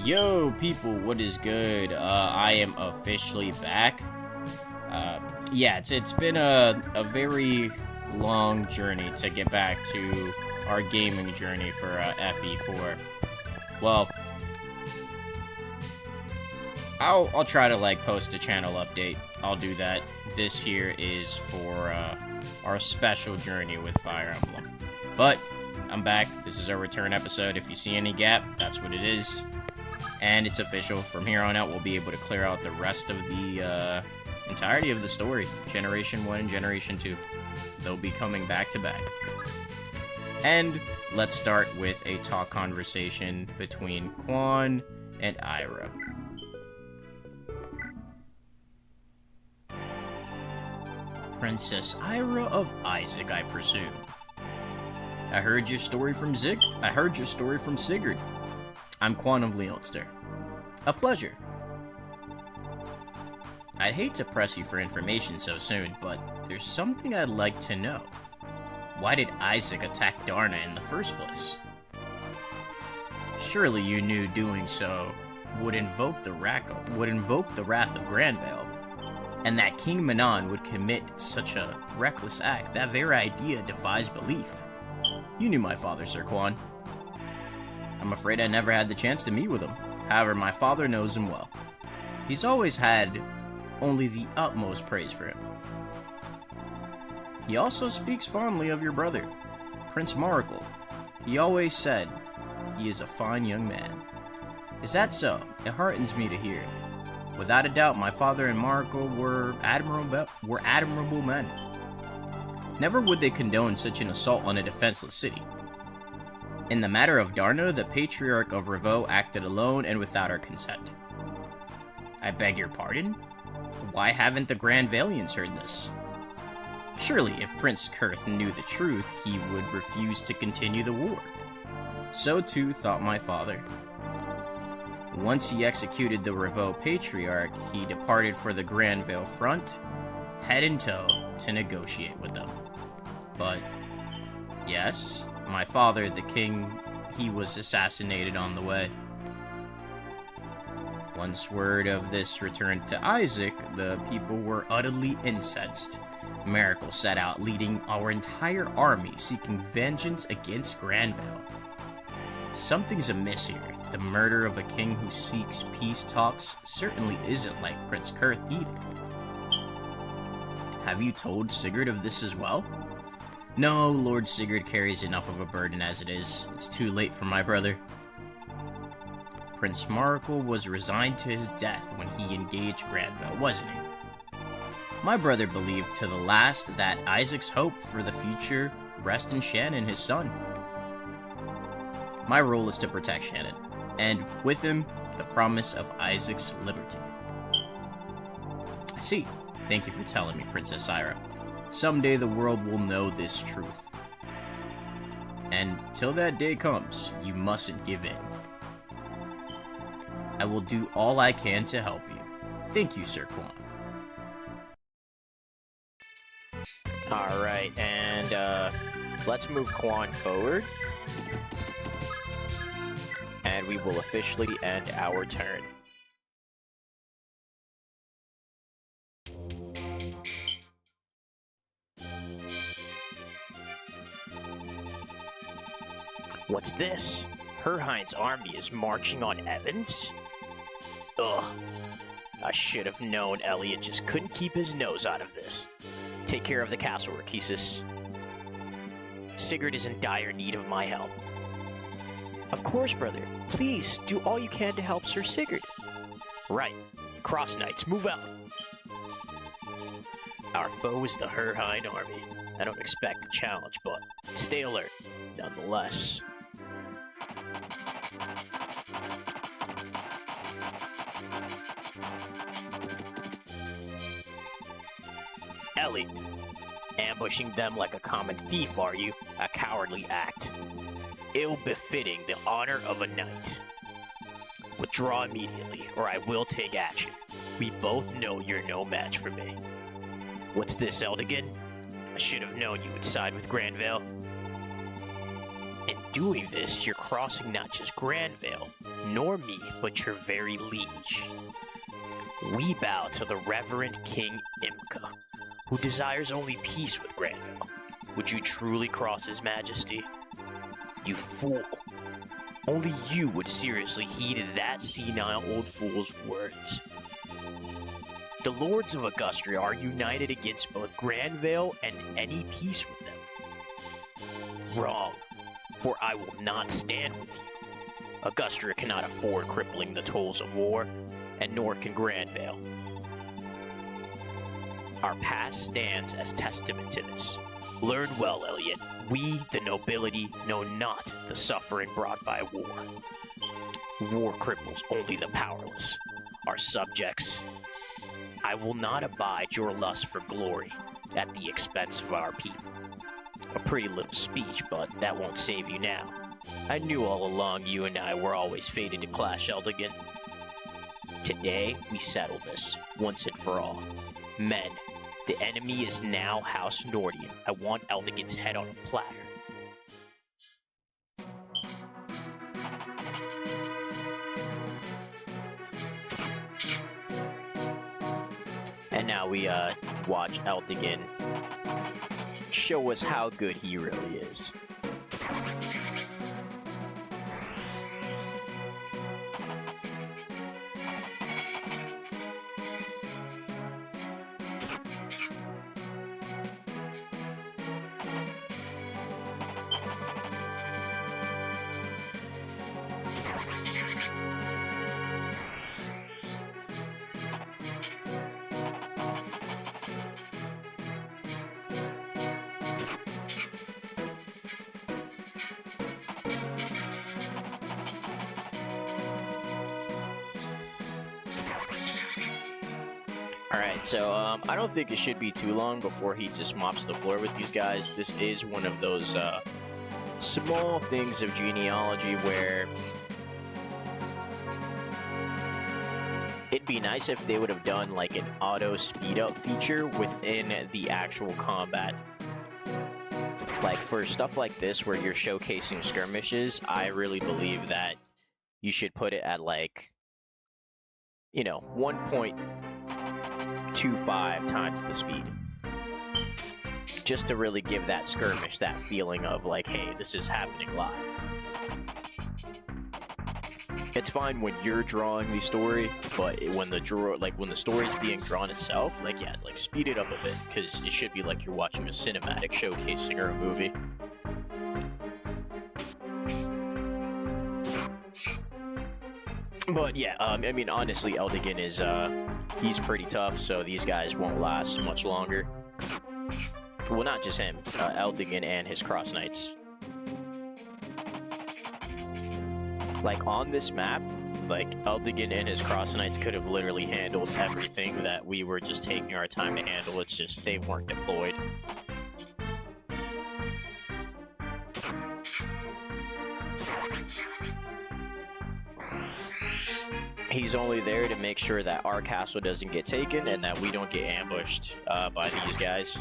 Yo, people, what is good? I am officially back. Yeah, it's been a very long journey to get back to our gaming journey for FE4. Well, I'll try to like post a channel update. I'll do that. This here is for our special journey with Fire Emblem. But I'm back. This is our return episode. If you see any gap, that's what it is. And it's official. From here on out, we'll be able to clear out the rest of the entirety of the story. Generation 1 and Generation 2. They'll be coming back to back. And let's start with a talk conversation between Quan and Ira. Princess Ira of Isaac, I presume. I heard your story from Sigurd. I'm Quan of Leonster. A pleasure. I'd hate to press you for information so soon, but there's something I'd like to know. Why did Isaac attack Darna in the first place? Surely you knew doing so would invoke the wrath of Granvale, and that King Manon would commit such a reckless act. That very idea defies belief. You knew my father, Sir Quan. I'm afraid I never had the chance to meet with him. However, my father knows him well. He's always had only the utmost praise for him. He also speaks fondly of your brother, Prince Maracle. He always said he is a fine young man. Is that so? It heartens me to hear. Without a doubt, my father and Maracle were admirable men. Never would they condone such an assault on a defenseless city. In the matter of Darna, the Patriarch of Revaux acted alone and without our consent. I beg your pardon? Why haven't the Granvalians heard this? Surely, if Prince Kurth knew the truth, he would refuse to continue the war. So too thought my father. Once he executed the Revaux Patriarch, he departed for the Granvale front, head and toe, to negotiate with them. But, yes, my father, the king, he was assassinated on the way. Once word of this returned to Isaac, the people were utterly incensed. Miracle set out, leading our entire army, seeking vengeance against Granvale. Something's amiss here. The murder of a king who seeks peace talks certainly isn't like Prince Kurth either. Have you told Sigurd of this as well? No, Lord Sigurd carries enough of a burden as it is. It's too late for my brother. Prince Maracle was resigned to his death when he engaged Granvale, wasn't he? My brother believed to the last that Isaac's hope for the future rests in Shannon, his son. My role is to protect Shannon, and with him, the promise of Isaac's liberty. I see. Thank you for telling me, Princess Ira. Someday the world will know this truth. And till that day comes, you mustn't give in. I will do all I can to help you. Thank you, Sir Quan. Alright, and let's move Quan forward. And we will officially end our turn. What's this? Herhein's army is marching on Evans? Ugh. I should have known Elliot just couldn't keep his nose out of this. Take care of the castle, Rakesis. Sigurd is in dire need of my help. Of course, brother. Please, do all you can to help Sir Sigurd. Right. Cross Knights, move out. Our foe is the Herheim army. I don't expect a challenge, but stay alert, nonetheless. Elliot, ambushing them like a common thief, are you? A cowardly act. Ill-befitting the honor of a knight. Withdraw immediately, or I will take action. We both know you're no match for me. What's this, Eldigan? I should have known you would side with Granvale. In doing this, you're crossing not just Granvale, nor me, but your very liege. We bow to the Reverend King Imka, who desires only peace with Granvale. Would you truly cross his majesty? You fool. Only you would seriously heed that senile old fool's words. The lords of Augustria are united against both Granvale and any peace with them. Wrong, for I will not stand with you. Augustria cannot afford crippling the tolls of war, and nor can Granvale. Our past stands as testament to this. Learn well, Elliot. We, the nobility, know not the suffering brought by war. War cripples only the powerless, our subjects. I will not abide your lust for glory at the expense of our people. A pretty little speech, but that won't save you now. I knew all along you and I were always fated to clash, Eldigan. Today, we settle this, once and for all. Men, the enemy is now House Nordian. I want Eldigan's head on a platter. And now we watch Eldigan show us how good he really is. Alright, so I don't think it should be too long before he just mops the floor with these guys. This is one of those small things of genealogy where it'd be nice if they would have done like an auto speed up feature within the actual combat. Like for stuff like this where you're showcasing skirmishes, I really believe that you should put it at like, you know, 1.25 times the speed. Just to really give that skirmish that feeling of like, hey, this is happening live. It's fine when you're drawing the story, but when the story's being drawn itself, like yeah, like speed it up a bit, because it should be like you're watching a cinematic showcasing or a movie. But yeah, I mean honestly, Eldigan is he's pretty tough, so these guys won't last much longer. Well, not just him, Eldigan and his Cross Knights. Like, on this map, like, Eldigan and his Cross Knights could have literally handled everything that we were just taking our time to handle. It's just they weren't deployed. He's only there to make sure that our castle doesn't get taken and that we don't get ambushed by these guys.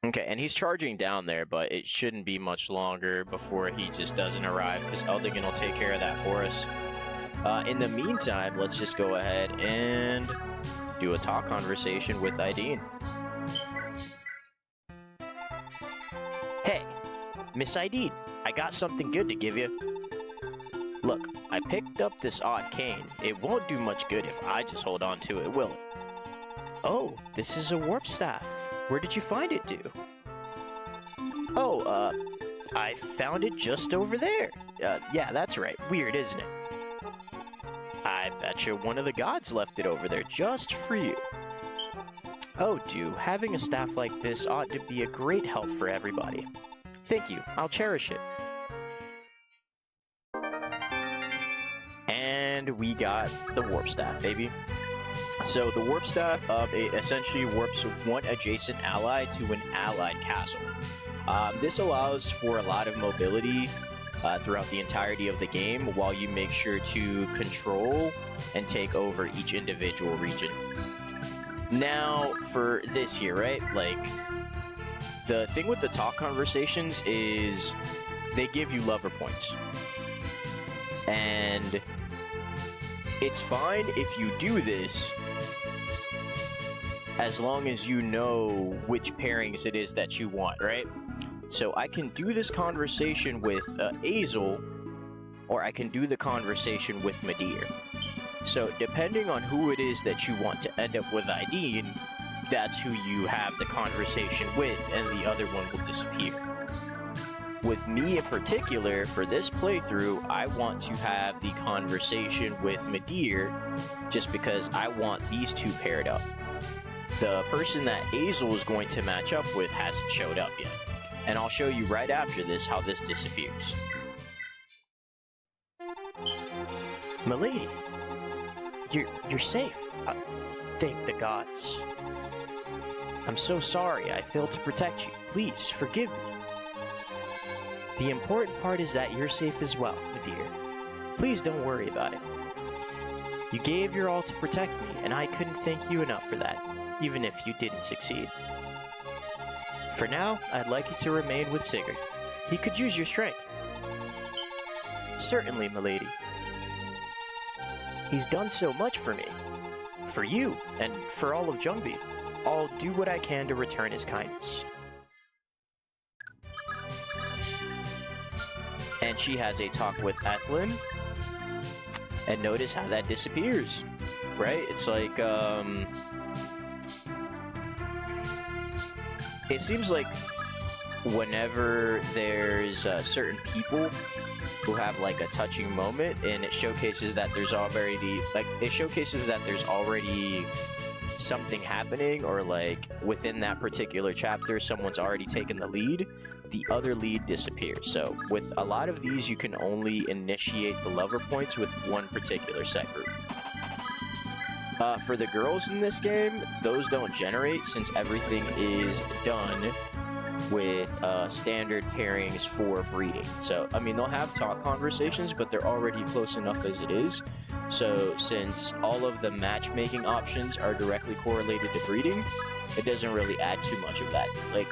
Okay, and he's charging down there, but it shouldn't be much longer before he just doesn't arrive, because Eldigan will take care of that for us. In the meantime, let's just go ahead and do a talk conversation with Ideen. Hey, Miss Ideen, I got something good to give you. Look, I picked up this odd cane. It won't do much good if I just hold on to it, will it? Oh, this is a warp staff. Where did you find it, dude? Oh, I found it just over there. Yeah, that's right. Weird, isn't it? I betcha one of the gods left it over there just for you. Oh, dude, having a staff like this ought to be a great help for everybody. Thank you. I'll cherish it. And we got the warp staff, baby. So the warp staff, it essentially warps one adjacent ally to an allied castle. This allows for a lot of mobility throughout the entirety of the game, while you make sure to control and take over each individual region. Now, for this here, right? Like, the thing with the talk conversations is they give you lover points. And it's fine if you do this as long as you know which pairings it is that you want, right? So I can do this conversation with Azel, or I can do the conversation with Madir. So depending on who it is that you want to end up with ID, that's who you have the conversation with, and the other one will disappear. With me in particular, for this playthrough, I want to have the conversation with Madir, just because I want these two paired up. The person that Azel is going to match up with hasn't showed up yet, and I'll show you right after this how this disappears. Milady, you're safe. Thank the gods. I'm so sorry I failed to protect you. Please, forgive me. The important part is that you're safe as well, my dear. Please don't worry about it. You gave your all to protect me, and I couldn't thank you enough for that, even if you didn't succeed. For now, I'd like you to remain with Sigurd. He could use your strength. Certainly, milady. He's done so much for me. For you, and for all of Jungbi. I'll do what I can to return his kindness. And she has a talk with Ethlyn. And notice how that disappears. Right? It's like, it seems like whenever there's certain people who have like a touching moment, and it showcases that there's already something happening, or like within that particular chapter someone's already taken the lead, the other lead disappears. So with a lot of these, you can only initiate the lover points with one particular set group. For the girls in this game, those don't generate, since everything is done with standard pairings for breeding. So, I mean, they'll have talk conversations, but they're already close enough as it is. So, since all of the matchmaking options are directly correlated to breeding, it doesn't really add too much of that. Like,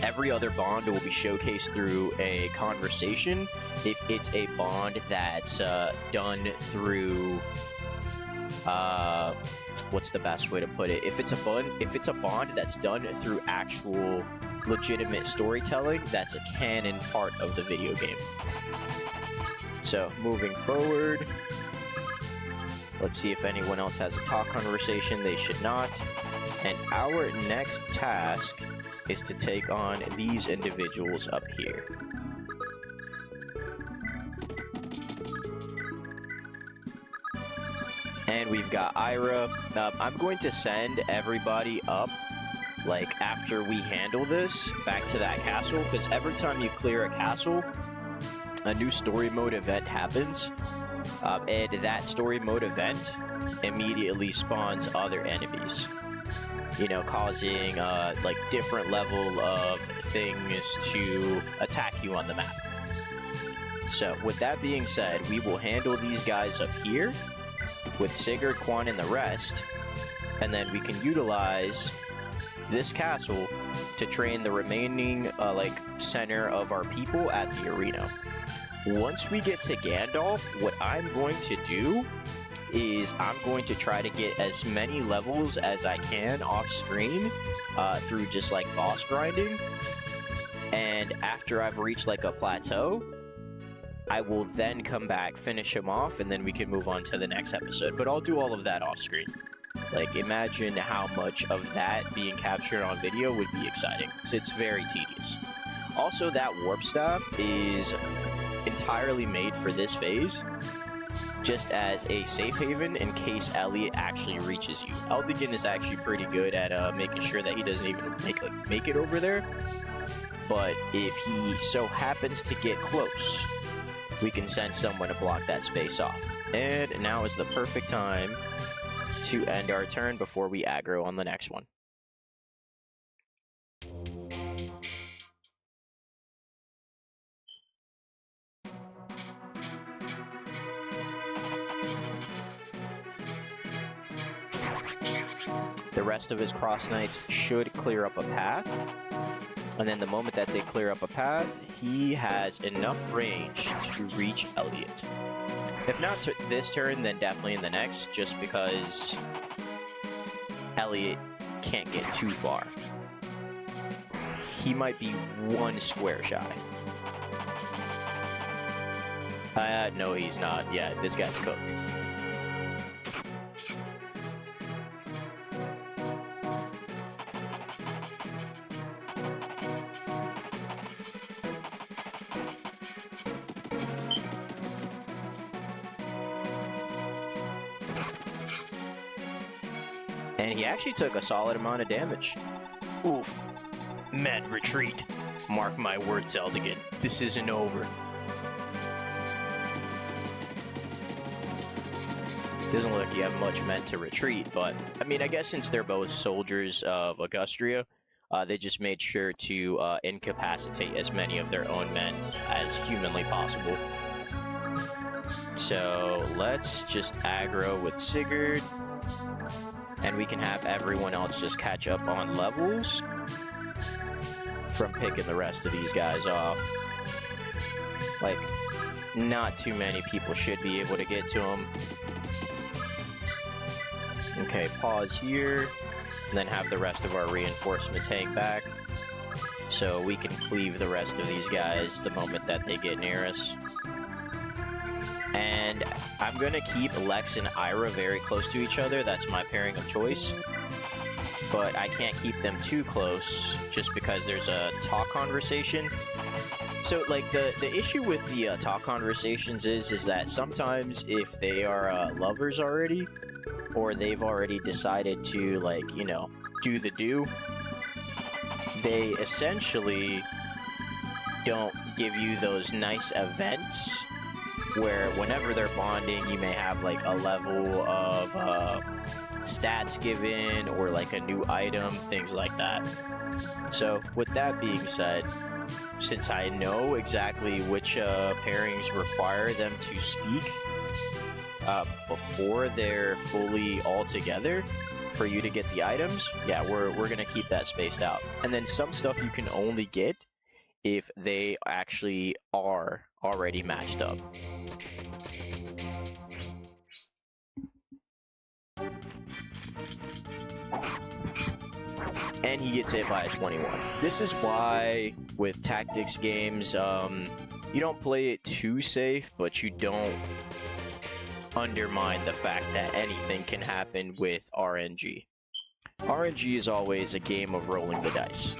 every other bond will be showcased through a conversation if it's a bond that's done through... what's the best way to put it? If it's a bond that's done through actual legitimate storytelling, that's a canon part of the video game. So, moving forward, let's see if anyone else has a talk conversation. They should not. And our next task is to take on these individuals up here. And we've got Ira. I'm going to send everybody up, like, after we handle this, back to that castle, because every time you clear a castle, a new story mode event happens, and that story mode event immediately spawns other enemies, you know, causing, like, different level of things to attack you on the map. So, with that being said, we will handle these guys up here, with Sigurd, Quan, and the rest, and then we can utilize this castle to train the remaining, like, center of our people at the arena. Once we get to Gandalf, what I'm going to do is I'm going to try to get as many levels as I can off-screen through just, like, boss grinding, and after I've reached, like, a plateau, I will then come back, finish him off, and then we can move on to the next episode. But I'll do all of that off-screen. Like, imagine how much of that being captured on video would be exciting. So it's very tedious. Also, that warp staff is entirely made for this phase, just as a safe haven in case Elliot actually reaches you. Eldigan is actually pretty good at making sure that he doesn't even make it over there. But if he so happens to get close, we can send someone to block that space off. And now is the perfect time to end our turn before we aggro on the next one. rest of his Cross Knights should clear up a path. And then the moment that they clear up a path, he has enough range to reach Elliot. If not this turn, then definitely in the next, just because Elliot can't get too far. He might be one square shy. No, he's not. Yeah, this guy's cooked. And he actually took a solid amount of damage. Oof. Men, retreat. Mark my words, Eldigan. This isn't over. Doesn't look like you have much meant to retreat, but I mean, I guess since they're both soldiers of Augustria, they just made sure to incapacitate as many of their own men as humanly possible. So let's just aggro with Sigurd, and we can have everyone else just catch up on levels from picking the rest of these guys off. Like, not too many people should be able to get to them. Okay, pause here, and then have the rest of our reinforcements hang back, so we can cleave the rest of these guys the moment that they get near us. And I'm going to keep Lex and Ira very close to each other. That's my pairing of choice. But I can't keep them too close, just because there's a talk conversation. So, like, the issue with the talk conversations is that sometimes if they are lovers already, or they've already decided to, like, you know, do the do, they essentially don't give you those nice events where whenever they're bonding, you may have, like, a level of stats given, or, like, a new item, things like that. So, with that being said, since I know exactly which pairings require them to speak before they're fully all together for you to get the items, yeah, we're gonna keep that spaced out. And then some stuff you can only get if they actually are already matched up. And he gets hit by a 21. This is why with tactics games, you don't play it too safe, but you don't undermine the fact that anything can happen with RNG. RNG is always a game of rolling the dice.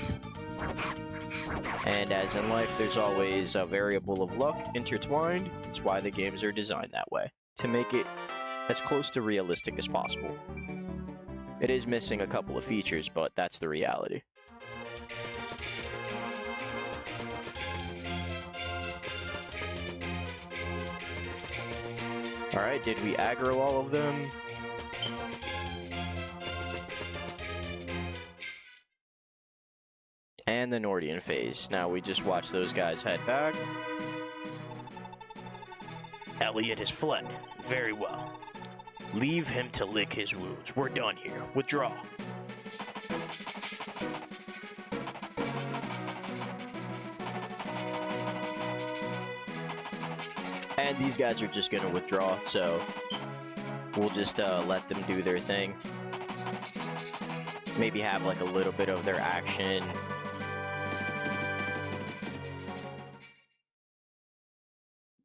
And as in life, there's always a variable of luck intertwined. It's why the games are designed that way, to make it as close to realistic as possible. It is missing a couple of features, but that's the reality. Alright, did we aggro all of them? And the Nordian phase. Now we just watch those guys head back. Elliot has fled. Very well. Leave him to lick his wounds. We're done here. Withdraw. And these guys are just going to withdraw, so we'll just let them do their thing. Maybe have like a little bit of their action.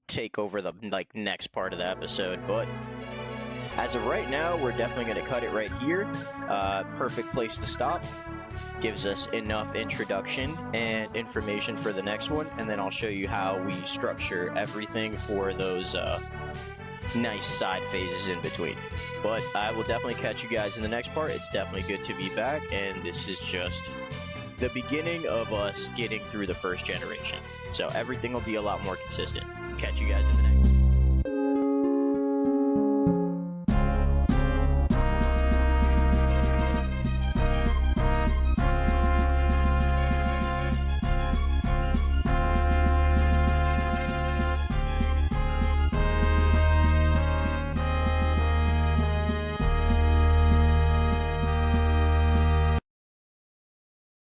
Take over the next part of the episode, but as of right now, we're definitely going to cut it right here. Perfect place to stop. Gives us enough introduction and information for the next one, and then I'll show you how we structure everything for those nice side phases in between. But I will definitely catch you guys in the next part. It's definitely good to be back, and this is just the beginning of us getting through the first generation. So everything will be a lot more consistent. Catch you guys in the next.